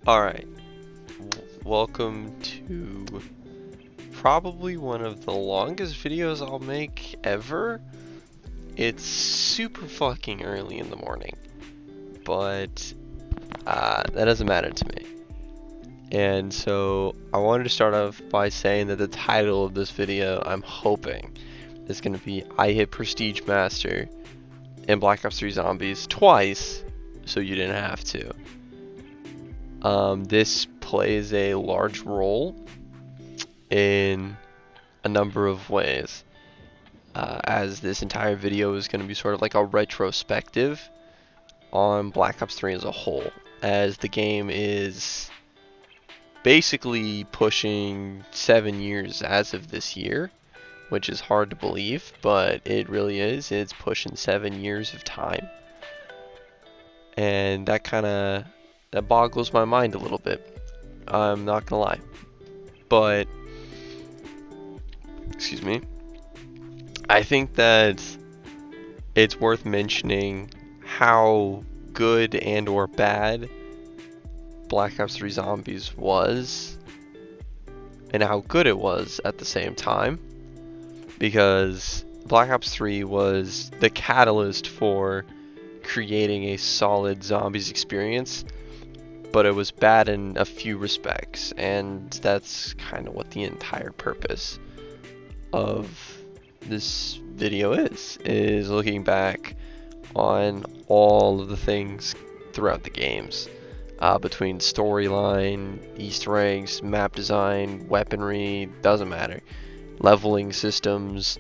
Alright, welcome to probably one of the longest videos I'll make ever. It's super fucking early in the morning, but that doesn't matter to me. And so I wanted to start off by saying that the title of this video, I'm hoping, is going to be I hit Prestige Master in Black Ops 3 Zombies twice, so you didn't have to. This plays a large role in a number of ways, as this entire video is going to be sort of like a retrospective on Black Ops 3 as a whole, as the game is basically pushing 7 years as of this year, which is hard to believe, but it really is. It's pushing 7 years of time, and that boggles my mind a little bit. I'm not gonna lie, but excuse me. I think that it's worth mentioning how good and or bad Black Ops 3 Zombies was, and how good it was at the same time, because Black Ops 3 was the catalyst for creating a solid zombies experience, but it was bad in a few respects, and that's kind of what the entire purpose of this video is looking back on all of the things throughout the games, between storyline, Easter eggs, map design, weaponry, doesn't matter, leveling systems.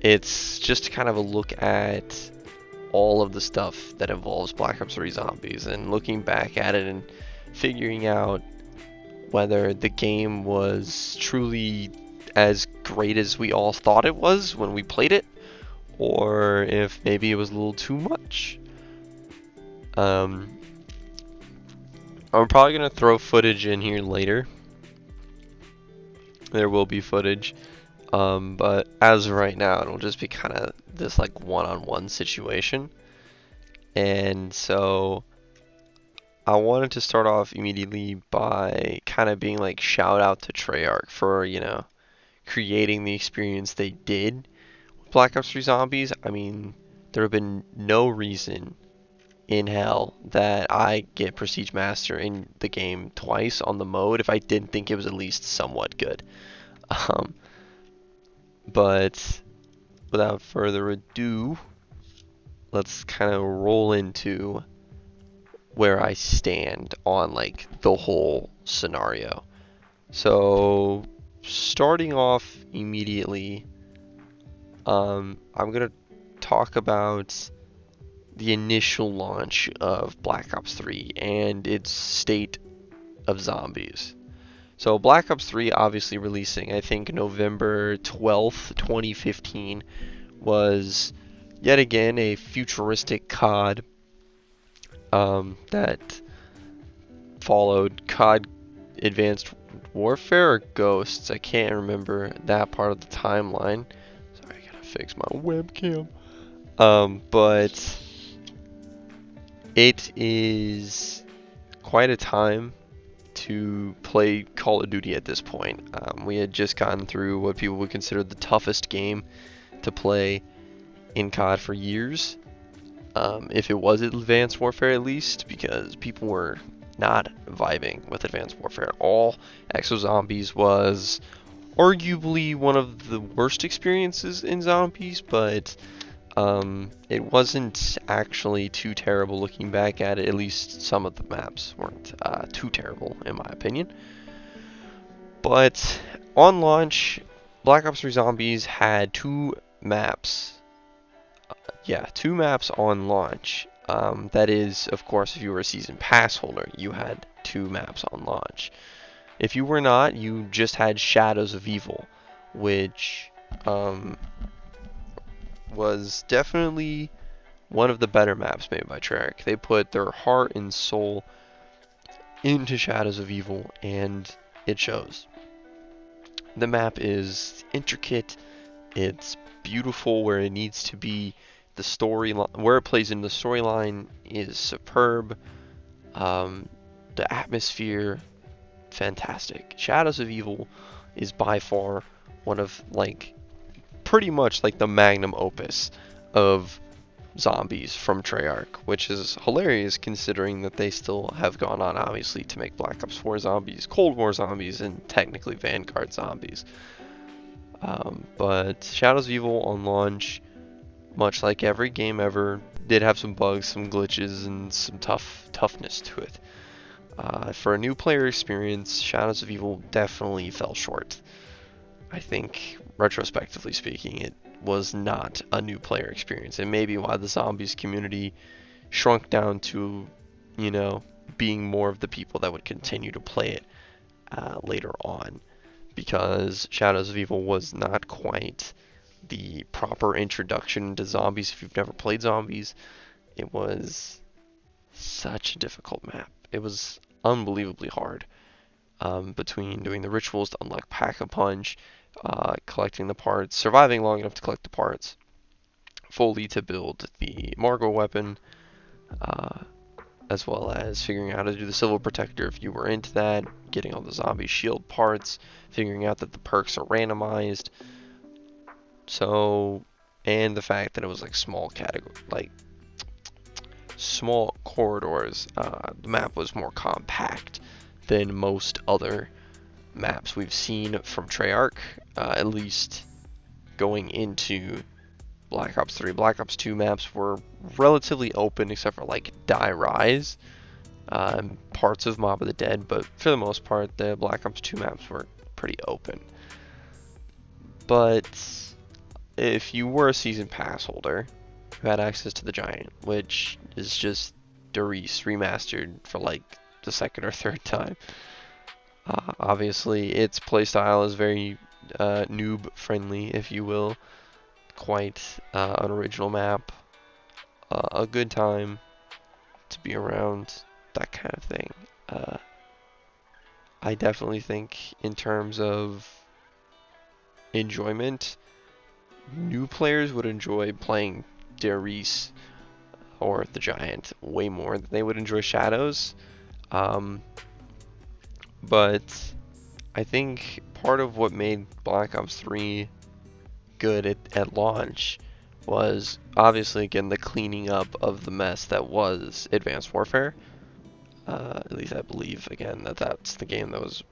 It's just kind of a look at all of the stuff that involves Black Ops 3 Zombies, and looking back at it and figuring out whether the game was truly as great as we all thought it was when we played it, or if maybe it was a little too much. I'm probably gonna throw footage in here later. There will be footage, but as of right now, it'll just be kind of this like one-on-one situation. And so I wanted to start off immediately by kind of being like shout out to Treyarch for, creating the experience they did with Black Ops 3 Zombies. I mean, there have been no reason in hell that I get Prestige Master in the game twice on the mode if I didn't think it was at least somewhat good. But without further ado, let's kind of roll into where I stand on like the whole scenario. So starting off immediately, I'm gonna talk about the initial launch of Black Ops 3 and its state of zombies. So Black Ops 3 obviously releasing, I think, November 12th, 2015, was yet again a futuristic COD that followed COD Advanced Warfare or Ghosts. I can't remember that part of the timeline. Sorry, I gotta fix my webcam. But it is quite a time to play Call of Duty at this point. We had just gotten through what people would consider the toughest game to play in COD for years. If it was Advanced Warfare at least, because people were not vibing with Advanced Warfare at all. Exo Zombies was arguably one of the worst experiences in zombies, but it wasn't actually too terrible looking back at it. At least some of the maps weren't too terrible in my opinion. But on launch, Black Ops 3 Zombies had two maps. Two maps on launch. That is, of course, if you were a season pass holder, you had two maps on launch. If you were not, you just had Shadows of Evil, which was definitely one of the better maps made by Treyarch. They put their heart and soul into Shadows of Evil, and it shows. The map is intricate, it's beautiful where it needs to be. The storyline, where it plays in the storyline, is superb. the atmosphere, fantastic. Shadows of Evil is by far one of, like, pretty much like the magnum opus of zombies from Treyarch, which is hilarious considering that they still have gone on, obviously, to make Black Ops 4 zombies, Cold War zombies, and technically Vanguard zombies. But Shadows of Evil on launch, much like every game ever, did have some bugs, some glitches, and some toughness to it. For a new player experience, Shadows of Evil definitely fell short. I think, retrospectively speaking, it was not a new player experience, and maybe why the zombies community shrunk down to, you know, being more of the people that would continue to play it later on, because Shadows of Evil was not quite the proper introduction to zombies if you've never played zombies. It was such a difficult map. It was unbelievably hard. Between doing the rituals to unlock Pack-a-Punch, collecting the parts, surviving long enough to collect the parts, fully to build the Margot weapon, as well as figuring out how to do the Civil Protector if you were into that, getting all the zombie shield parts, figuring out that the perks are randomized. So, and the fact that it was like small corridors. The map was more compact than most other maps we've seen from Treyarch, at least going into Black Ops 3. Black Ops 2 maps were relatively open except for like Die Rise, parts of Mob of the Dead, but for the most part the Black Ops 2 maps were pretty open. But if you were a Season Pass holder who had access to the Giant, which is just Doris remastered for like the second or third time, obviously its playstyle is very noob friendly, if you will. Quite an original map, a good time to be around, that kind of thing. I definitely think in terms of enjoyment, new players would enjoy playing Doris or the Giant way more than they would enjoy Shadows. But I think part of what made Black Ops 3 good at launch was obviously, again, the cleaning up of the mess that was Advanced Warfare. At least I believe, again, that that's the game that was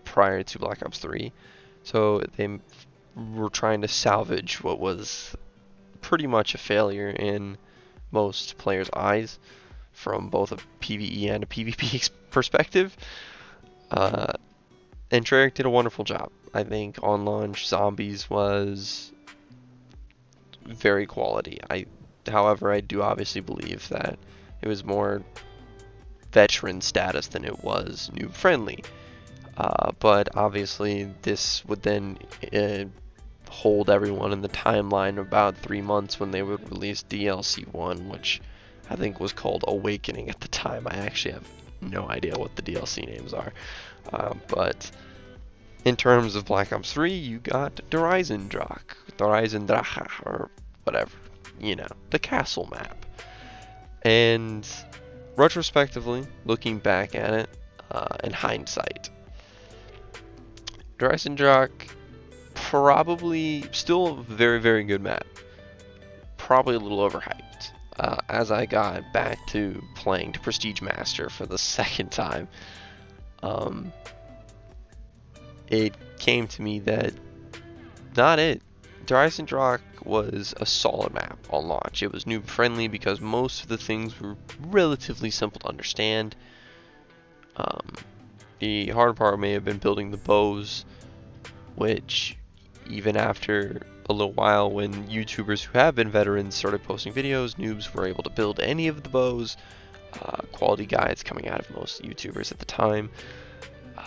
prior to Black Ops 3. So they were trying to salvage what was pretty much a failure in most players' eyes from both a PvE and a PvP perspective. And Treyarch did a wonderful job. I think on launch, Zombies was very quality. However, I do obviously believe that it was more veteran status than it was noob friendly. But obviously, this would then hold everyone in the timeline about 3 months when they would release DLC 1, which I think was called Awakening at the time. I actually have no idea what the DLC names are. But in terms of Black Ops 3, you got Dreisendrach, or whatever, you know, the castle map. And retrospectively, looking back at it, in hindsight, Dreisendrach, probably still a very, very good map. Probably a little overhyped. As I got back to playing to Prestige Master for the second time, it came to me that not it. Dreisendrach was a solid map on launch. It was noob friendly because most of the things were relatively simple to understand. The hard part may have been building the bows, which even after a little while, when YouTubers who have been veterans started posting videos, noobs were able to build any of the bows. Quality guides coming out of most YouTubers at the time.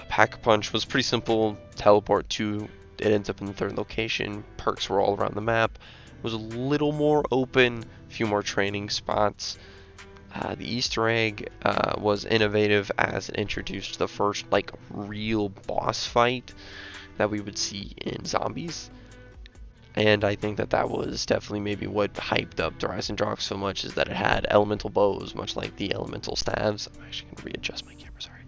Pack-a-Punch was pretty simple. Teleport to, it ends up in the third location. Perks were all around the map. It was a little more open, a few more training spots. The Easter egg was innovative as it introduced the first like real boss fight that we would see in Zombies. And I think that that was definitely maybe what hyped up Dreisendrach so much, is that it had elemental bows, much like the elemental staves. I'm actually going to readjust my camera, sorry.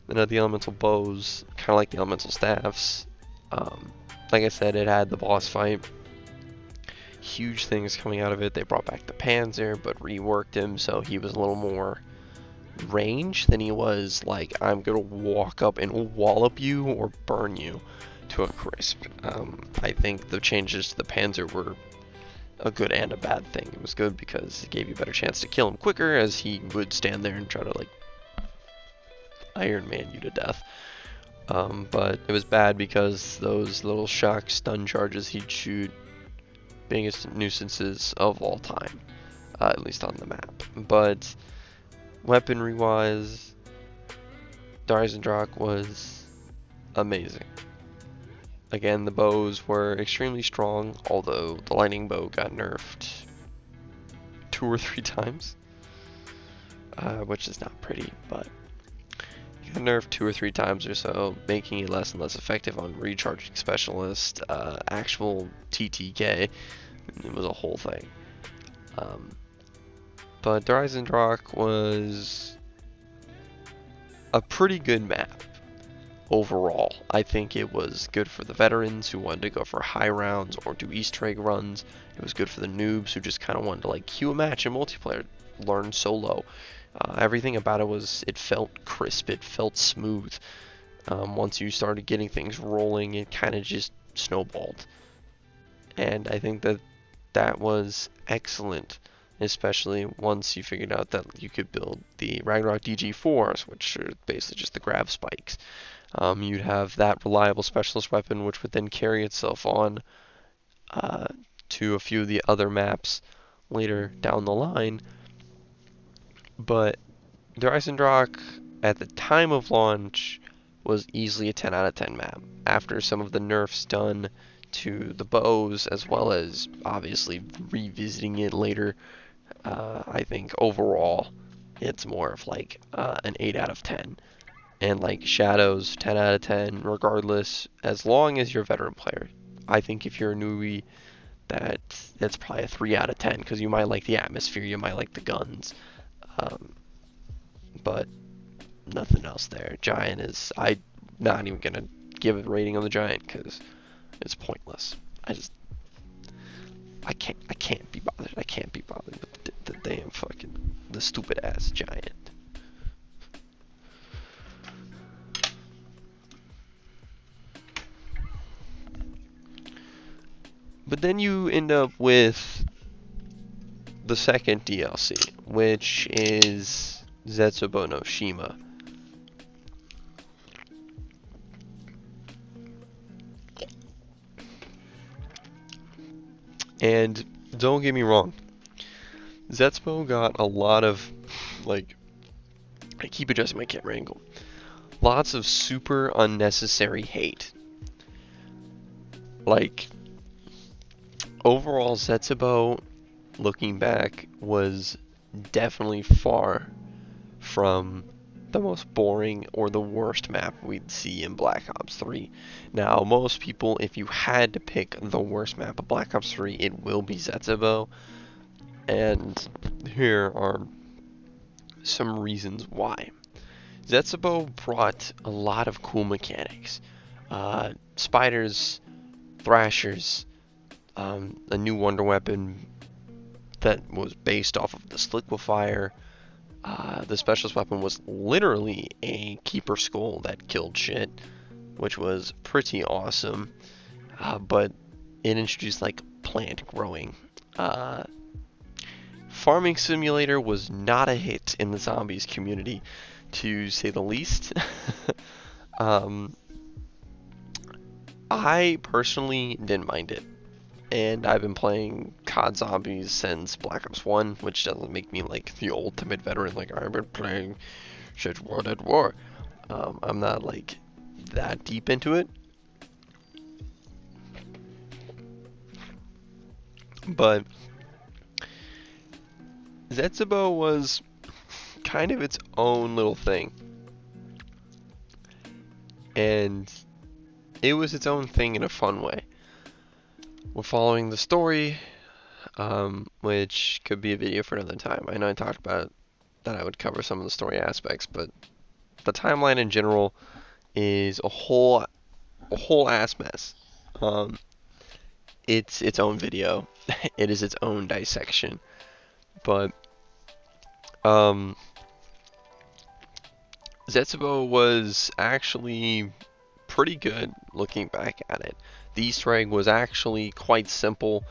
The elemental bows, kind of like the elemental staffs. Like I said, it had the boss fight. Huge things coming out of it. They brought back the Panzer, but reworked him so he was a little more range than he was like, I'm gonna walk up and wallop you or burn you to a crisp. I think the changes to the Panzer were a good and a bad thing. It was good because it gave you a better chance to kill him quicker, as he would stand there and try to like Iron Man you to death. But it was bad because those little shock stun charges he'd shoot, biggest nuisances of all time, at least on the map. But weaponry wise, Dryzendrach was amazing. Again, the bows were extremely strong, although the lightning bow got nerfed 2 or 3 times, which is not pretty, but it got nerfed 2 or 3 times or so, making it less and less effective on recharging specialist, actual TTK. It was a whole thing. But Dryzendrach was a pretty good map overall. I think it was good for the veterans who wanted to go for high rounds or do Easter egg runs. It was good for the noobs who just kind of wanted to like queue a match in multiplayer, learn solo. Everything about it was, it felt crisp, it felt smooth. Once you started getting things rolling, it kind of just snowballed. And I think that was excellent, especially once you figured out that you could build the Ragnarok DG4s, which are basically just the grav spikes. You'd have that reliable specialist weapon, which would then carry itself on to a few of the other maps later down the line. But Dryzendrach, at the time of launch, was easily a 10 out of 10 map. After some of the nerfs done to the bows, as well as obviously revisiting it later, I think overall it's more of like an 8 out of 10. And like Shadows, 10 out of 10, regardless, as long as you're a veteran player. I think if you're a newbie, that's probably a 3 out of 10, because you might like the atmosphere, you might like the guns, but nothing else there. Giant is, I'm not even gonna give a rating on the Giant because it's pointless. I can't be bothered. I can't be bothered with the damn fucking, the stupid ass Giant. But then you end up with the second DLC, which is Zetsubo no Shima. And don't get me wrong, Zetsubo got a lot of, like, I keep adjusting my camera angle, lots of super unnecessary hate. Like, overall, Zetsubo, looking back, was definitely far from the most boring or the worst map we'd see in Black Ops 3. Now, most people, if you had to pick the worst map of Black Ops 3, it will be Zetsubo. And here are some reasons why. Zetsubo brought a lot of cool mechanics. Spiders, thrashers, a new wonder weapon that was based off of the Sliquifier. The specialist weapon was literally a keeper skull that killed shit, which was pretty awesome. But it introduced like plant growing. Farming Simulator was not a hit in the zombies community, to say the least. I personally didn't mind it. And I've been playing COD Zombies since Black Ops 1, which doesn't make me like the ultimate veteran, like I've been playing since World at War. I'm not like that deep into it. But Zetsubo was kind of its own little thing. And it was its own thing in a fun way. We're following the story, which could be a video for another time. I know I talked about that I would cover some of the story aspects, but the timeline in general is a whole ass mess. Um, it's its own video. It is its own dissection. But um, Zetsubo was actually pretty good looking back at it. The Easter egg was actually quite simple,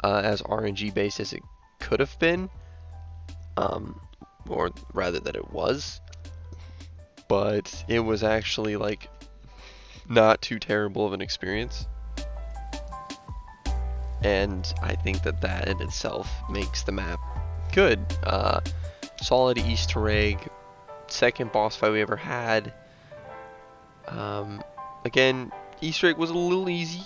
as RNG based as it could have been, um, or rather that it was. But it was actually like not too terrible of an experience. And I think that that in itself makes the map good. Solid Easter egg, second boss fight we ever had. Again, Easter egg was a little easy,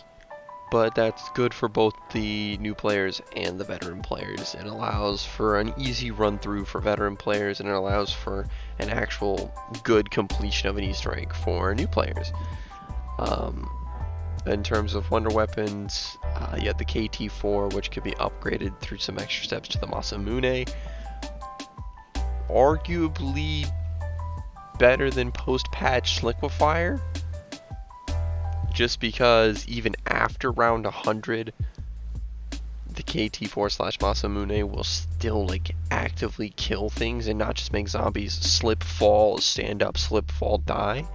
but that's good for both the new players and the veteran players. It allows for an easy run through for veteran players, and it allows for an actual good completion of an Easter egg for new players. In terms of wonder weapons, you have the KT4, which could be upgraded through some extra steps to the Masamune. Arguably better than post-patch Liquefier, just because even after round 100, the KT4 slash Masamune will still like actively kill things and not just make zombies slip, fall, stand up, slip, fall, die.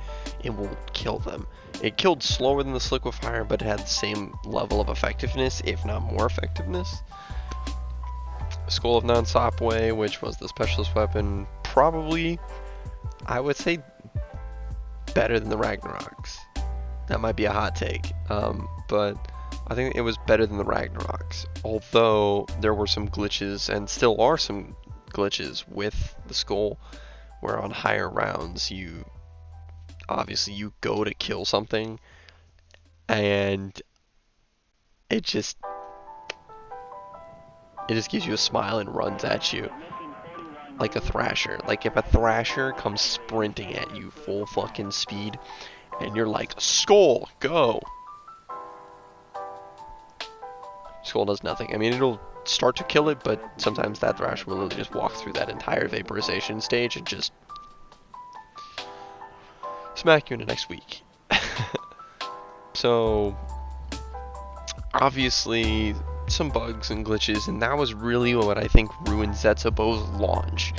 It will kill them. It killed slower than the Liquefier, but it had the same level of effectiveness, if not more effectiveness. Skull of Non-Sopway, which was the specialist weapon, probably, I would say, better than the Ragnaroks. That might be a hot take, but I think it was better than the Ragnaroks. Although there were some glitches, and still are some glitches with the skull, where on higher rounds you go to kill something, and it just gives you a smile and runs at you like a Thrasher. Like if a Thrasher comes sprinting at you full fucking speed, and you're like, Skull, go! Skull does nothing. I mean, it'll start to kill it, but sometimes that Thrasher will literally just walk through that entire vaporization stage and just smack you in the next week. So, obviously, some bugs and glitches, and that was really what I think ruined Zetsubo's launch.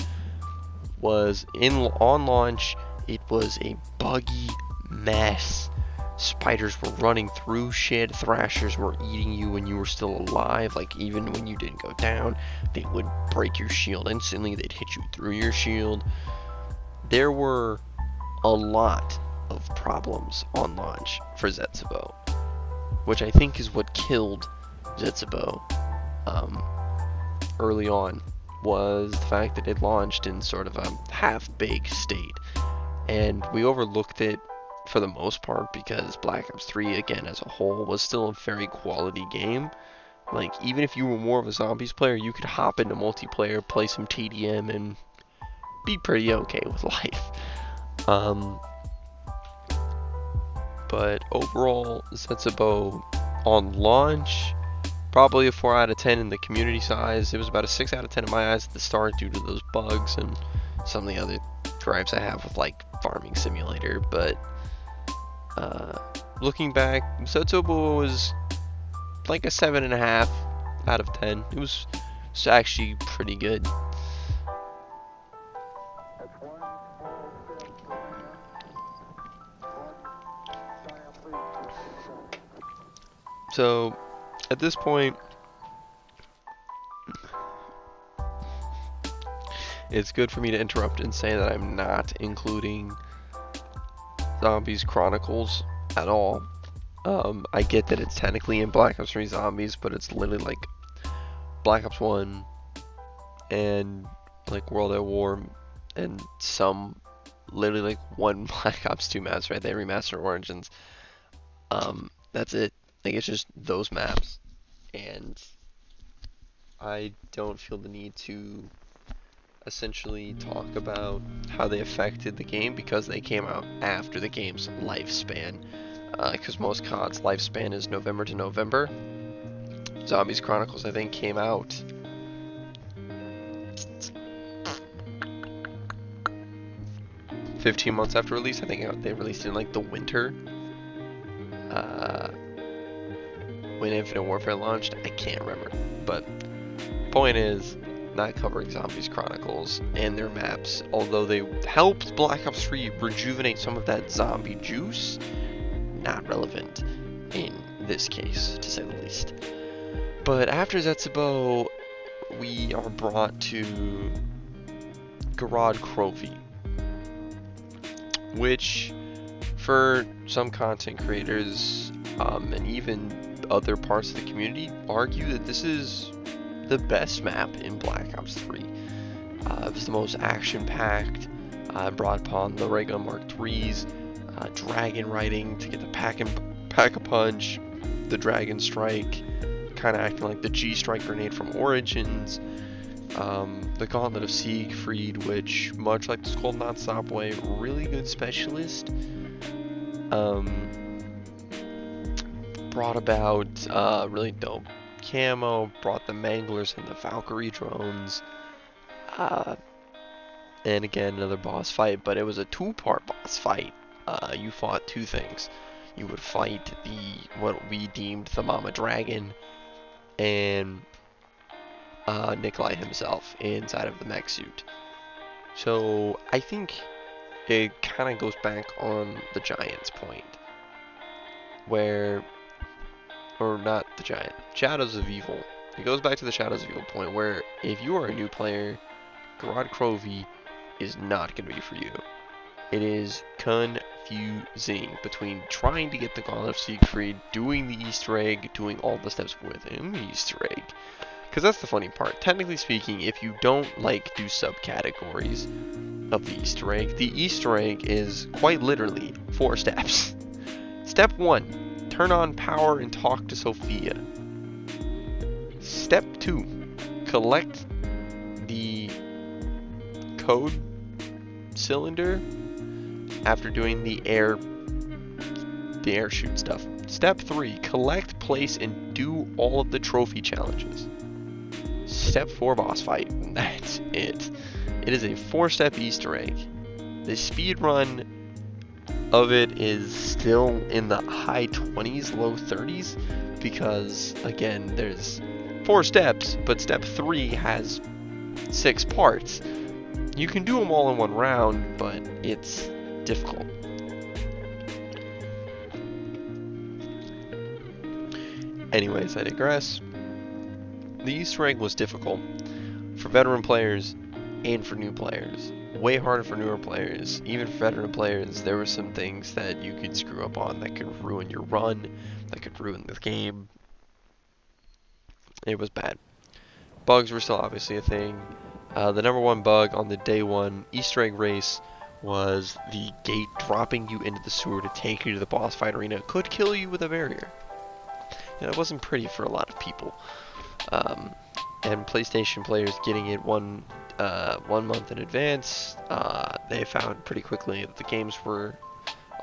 On launch, it was a buggy mess. Spiders were running through shit. Thrashers were eating you when you were still alive. Like, even when you didn't go down, they would break your shield instantly. They'd hit you through your shield. There were a lot of problems on launch for Zetsubo, which I think is what killed Zetsubo early on, was the fact that it launched in sort of a half-baked state, and we overlooked it for the most part because Black Ops 3, again, as a whole, was still a very quality game. Like, even if you were more of a zombies player, you could hop into multiplayer, play some TDM, and be pretty okay with life. But overall, Zetsubo on launch, probably a 4 out of 10 in the community size. It was about a 6 out of 10 in my eyes at the start due to those bugs and some of the other gripes I have with like Farming Simulator. But looking back, Zetsubo was like a 7.5 out of 10. It was actually pretty good. So, at this point, it's good for me to interrupt and say that I'm not including Zombies Chronicles at all. I get that it's technically in Black Ops 3 Zombies, but it's literally like Black Ops 1 and like World at War and some literally like one Black Ops 2 maps, right? They remaster Origins. That's it. Like, it's just those maps, and I don't feel the need to essentially talk about how they affected the game because they came out after the game's lifespan. Because most COD's lifespan is November to November. Zombies Chronicles, I think, came out 15 months after release. I think they released it in like the winter. When Infinite Warfare launched, I can't remember. But point is, not covering Zombies Chronicles and their maps, although they helped Black Ops 3 rejuvenate some of that zombie juice, not relevant in this case, to say the least. But after Zetsubo, we are brought to Garad Krovi, which for some content creators and even other parts of the community argue that this is the best map in Black Ops 3. It was the most action-packed, brought upon the regular Mark IIIs, dragon riding to get the pack-a-punch, the dragon strike, kind of acting like the G-strike grenade from Origins, the Gauntlet of Siegfried, which, much like the Skull Non-Stop Way, really good specialist. Brought about really dope camo, brought the Manglers and the Valkyrie drones, and again another boss fight, but it was a two-part boss fight. You fought two things. You would fight what we deemed the Mama Dragon and Nikolai himself inside of the mech suit. So I think it kind of goes back on the Giant's point, or not the Giant, Shadows of Evil. It goes back to the Shadows of Evil point, where if you are a new player, Garad Krovi is not going to be for you. It is confusing between trying to get the Gauntlet of Siegfried, doing the Easter egg, doing all the steps within the Easter egg. Because that's the funny part. Technically speaking, if you don't do subcategories of the Easter egg is quite literally 4 steps. Step 1, turn on power and talk to Sophia. Step 2, collect the code cylinder after doing the air shoot stuff. Step 3, collect, place, and do all of the trophy challenges. Step 4, boss fight. That's it. It is a 4-step Easter egg. The speed run of it is still in the high 20s, low 30s, because again, there's 4 steps, but step 3 has 6 parts. You can do them all in one round, but it's difficult. Anyways, I digress. The Easter egg was difficult for veteran players and for new players. Way harder for newer players. Even for veteran players, there were some things that you could screw up on that could ruin your run, that could ruin the game. It was bad. Bugs were still obviously a thing. The number 1 bug on the day 1 Easter egg race was the gate dropping you into the sewer to take you to the boss fight arena. It could kill you with a barrier. And it wasn't pretty for a lot of people. And PlayStation players getting it 1 month in advance, they found pretty quickly that the games were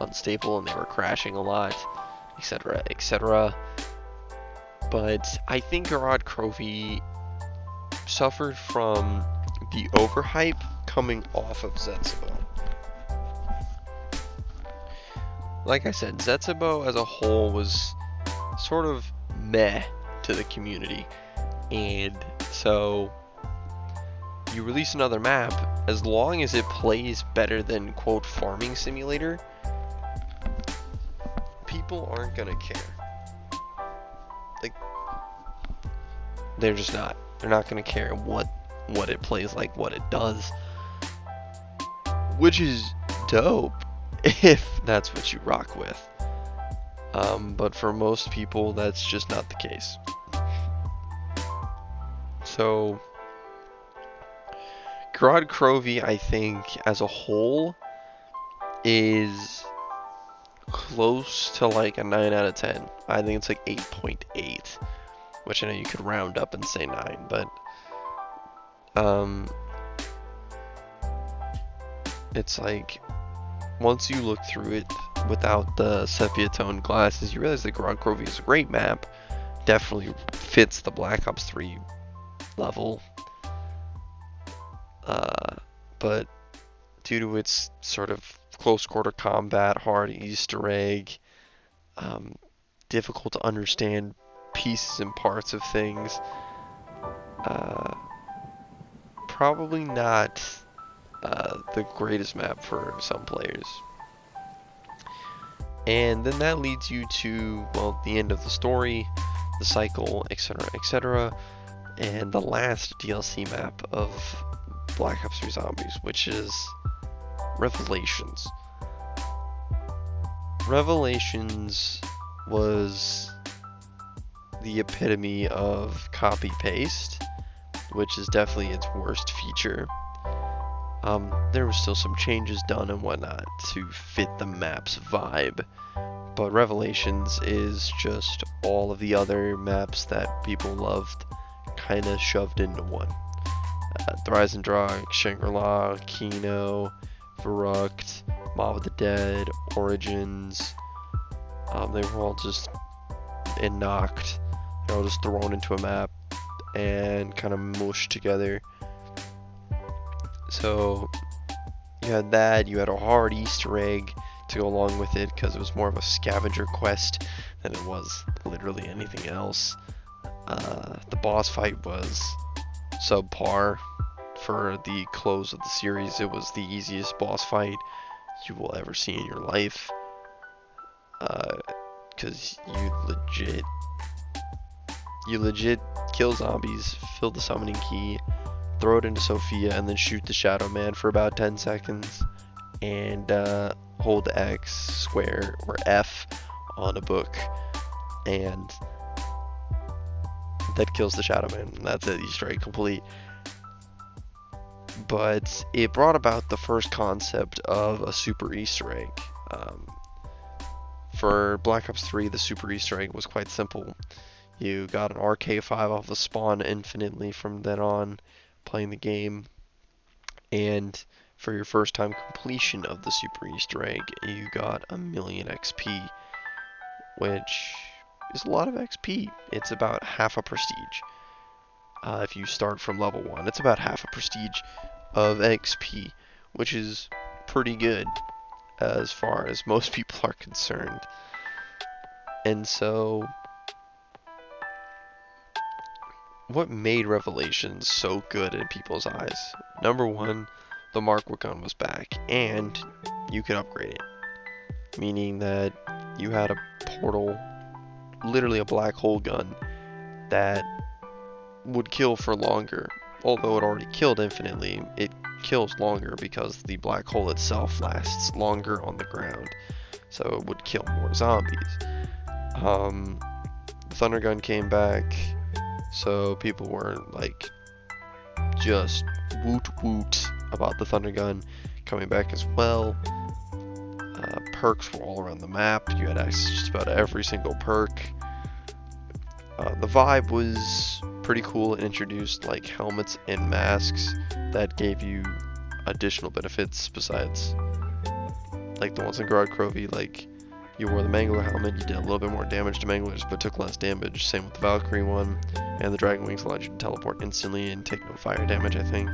unstable and they were crashing a lot, etc., etc. But I think Garad Krovi suffered from the overhype coming off of Zetsubo. Like I said, Zetsubo as a whole was sort of meh to the community, and so you release another map, as long as it plays better than quote farming simulator, people aren't gonna care. Like, they're just not. They're not gonna care what it plays like, what it does, which is dope if that's what you rock with. But for most people, that's just not the case. So Garad Krovi, I think, as a whole, is close to like a 9 out of 10. I think it's like 8.8, which I know you could round up and say 9, but it's like, once you look through it without the sepia tone glasses, you realize that Garad Krovi is a great map. Definitely fits the Black Ops 3 level. But due to its sort of close quarter combat, hard Easter egg, um, difficult to understand pieces and parts of things, probably not the greatest map for some players. And then that leads you to, well, the end of the story, the cycle, etc., etc., and the last DLC map of Black Ops 3 Zombies, which is Revelations. Revelations was the epitome of copy-paste, which is definitely its worst feature. There was still some changes done and whatnot to fit the map's vibe, but Revelations is just all of the other maps that people loved kind of shoved into one. Thrice and Drog, Shangri-La, Kino, Verruckt, Mob of the Dead, Origins, they were all just knocked. They're all just thrown into a map and kind of mushed together. So you had that, you had a hard Easter egg to go along with it because it was more of a scavenger quest than it was literally anything else. The boss fight was subpar for the close of the series. It was the easiest boss fight you will ever see in your life, because you legit kill zombies, fill the summoning key, throw it into Sophia, and then shoot the Shadow Man for about 10 seconds, and hold X, square, or F on a book, and that kills the Shadow Man, and that's it, Easter egg complete. But it brought about the first concept of a super Easter egg. For Black Ops 3, the super Easter egg was quite simple. You got an RK5 off the spawn infinitely from then on, playing the game, and for your first time completion of the super Easter egg, you got 1,000,000 XP, which is a lot of XP. It's about half a prestige. If you start from level 1, it's about half a prestige of XP, which is pretty good as far as most people are concerned. And so, what made Revelations so good in people's eyes? Number one, the Mark gun was back, and you could upgrade it. Meaning that you had a portal, literally a black hole gun, that would kill for longer. Although it already killed infinitely, it kills longer because the black hole itself lasts longer on the ground. So it would kill more zombies. The Thunder Gun came back, so people were like just woot about the Thunder Gun coming back as well. Perks were all around the map. You had access to just about every single perk. The vibe was pretty cool. It introduced like helmets and masks that gave you additional benefits besides like the ones in Garad Crovy. Like you wore the Mangler helmet, you did a little bit more damage to Manglers but took less damage. Same with the Valkyrie one, and the Dragon Wings allowed you to teleport instantly and take no fire damage, I think,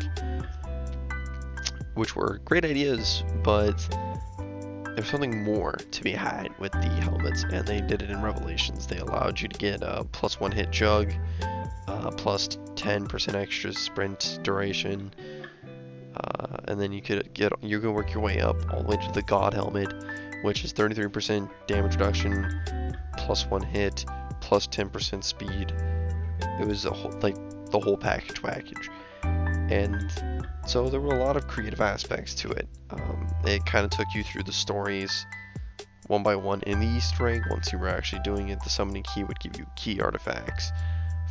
which were great ideas, but there's something more to be had with the helmets, and they did it in Revelations. They allowed you to get a +1 hit jug, plus 10% extra sprint duration, and then you can work your way up all the way to the God helmet, which is 33% damage reduction, +1 hit, plus 10% speed. It was the whole package. And so there were a lot of creative aspects to it. It kind of took you through the stories one by one in the Easter egg. Once you were actually doing it, the summoning key would give you key artifacts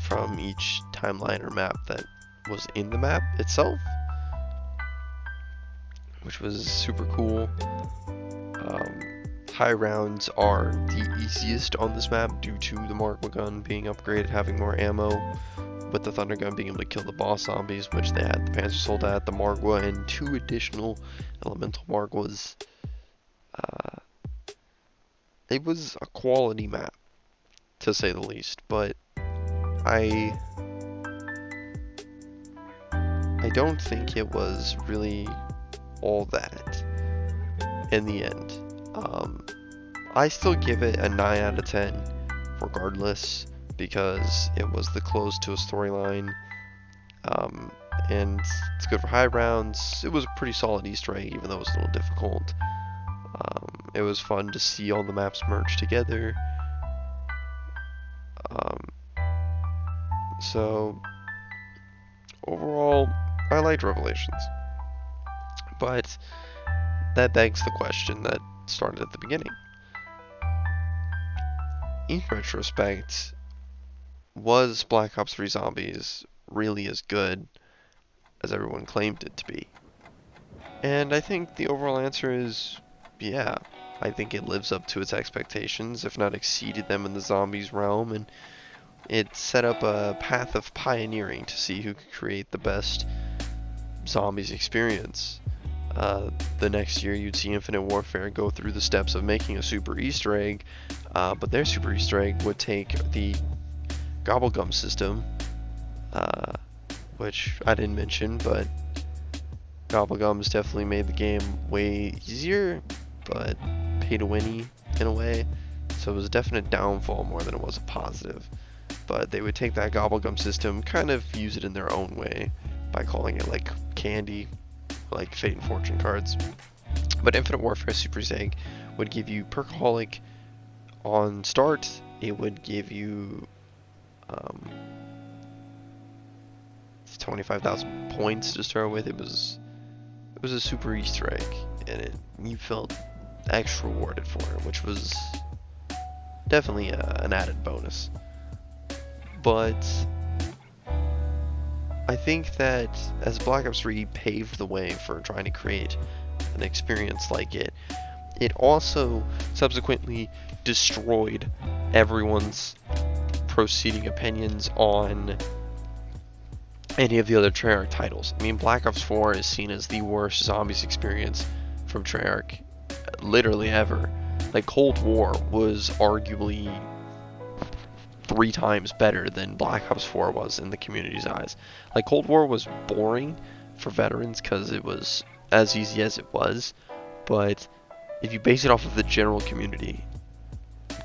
from each timeline or map that was in the map itself, which was super cool. High rounds are the easiest on this map due to the Mark gun being upgraded, having more ammo, with the Thunder Gun being able to kill the boss zombies, which they had the Panzer Soldat, the Margwa, and 2 additional elemental Margwas. It was a quality map, to say the least, but I don't think it was really all that, in the end, I still give it a 9 out of 10 regardless, because it was the close to a storyline, and it's good for high rounds. It was a pretty solid Easter egg, even though it was a little difficult. It was fun to see all the maps merge together. So overall, I liked Revelations, but that begs the question that started at the beginning. In retrospect, was Black Ops 3 Zombies really as good as everyone claimed it to be? And I think the overall answer is yeah. I think it lives up to its expectations, if not exceeded them in the zombies realm, and it set up a path of pioneering to see who could create the best zombies experience. The next year you'd see Infinite Warfare go through the steps of making a super Easter egg, but their super Easter egg would take the Gobblegum system, which I didn't mention, but Gobblegums definitely made the game way easier, but pay-to-winny in a way, so it was a definite downfall more than it was a positive. But they would take that Gobblegum system, kind of use it in their own way by calling it like candy, like Fate and Fortune cards. But Infinite Warfare Super Egg would give you Perkaholic on start. It would give you 25,000 points to start with. It was a super Easter egg, and you felt extra rewarded for it, which was definitely an added bonus. But I think that as Black Ops 3 paved the way for trying to create an experience like it, it also subsequently destroyed everyone's proceeding opinions on any of the other Treyarch titles. I mean, Black Ops 4 is seen as the worst zombies experience from Treyarch literally ever. Like, Cold War was arguably 3 times better than Black Ops 4 was in the community's eyes. Like, Cold War was boring for veterans because it was as easy as it was, but if you base it off of the general community,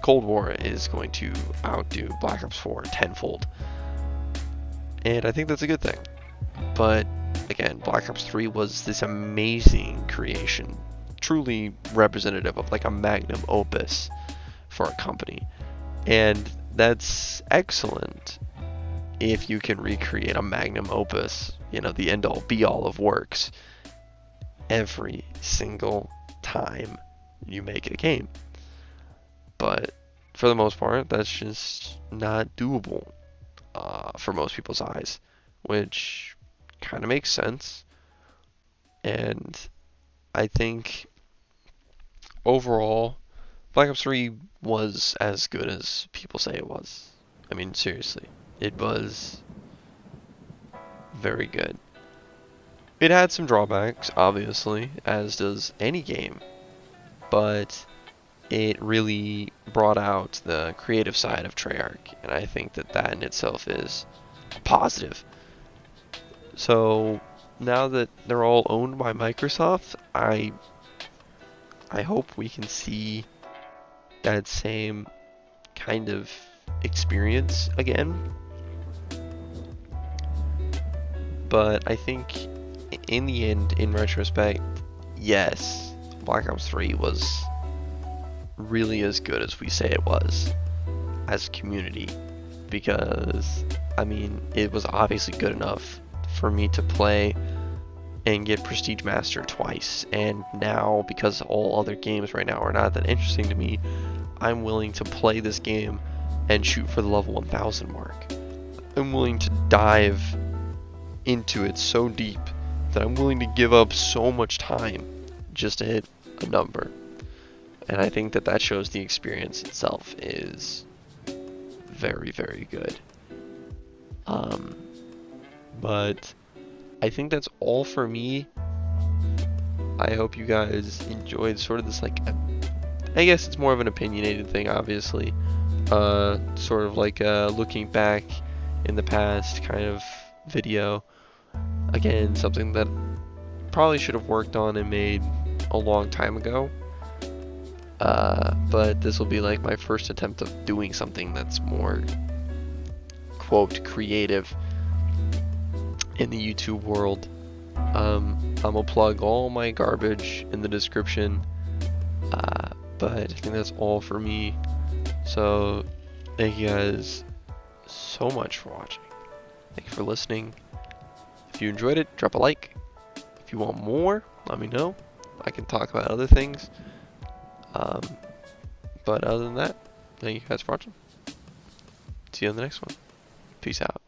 Cold War is going to outdo Black Ops 4 tenfold. And I think that's a good thing. But again, Black Ops 3 was this amazing creation, truly representative of like a magnum opus for a company. And that's excellent if you can recreate a magnum opus, you know, the end all be all of works, every single time you make a game. But for the most part, that's just not doable for most people's eyes, which kind of makes sense. And I think overall, Black Ops 3 was as good as people say it was. I mean, seriously, it was very good. It had some drawbacks, obviously, as does any game, but it really brought out the creative side of Treyarch, and I think that that in itself is positive. So now that they're all owned by Microsoft, I hope we can see that same kind of experience again. But I think in the end, in retrospect, yes, Black Ops 3 was really as good as we say it was as a community, because I mean, it was obviously good enough for me to play and get Prestige Master twice, and now because all other games right now are not that interesting to me, I'm willing to play this game and shoot for the level 1000 mark. I'm willing to dive into it so deep that I'm willing to give up so much time just to hit a number. And I think that that shows the experience itself is very, very good. But I think that's all for me. I hope you guys enjoyed sort of this, like, I guess it's more of an opinionated thing, obviously. Sort of like a looking back in the past kind of video. Again, something that probably should have worked on and made a long time ago. But this will be like my first attempt of doing something that's more, quote, creative in the YouTube world. I'm gonna plug all my garbage in the description, but I think that's all for me. So thank you guys so much for watching. Thank you for listening. If you enjoyed it, drop a like. If you want more, let me know. I can talk about other things. But other than that, thank you guys for watching. See you on the next one. Peace out.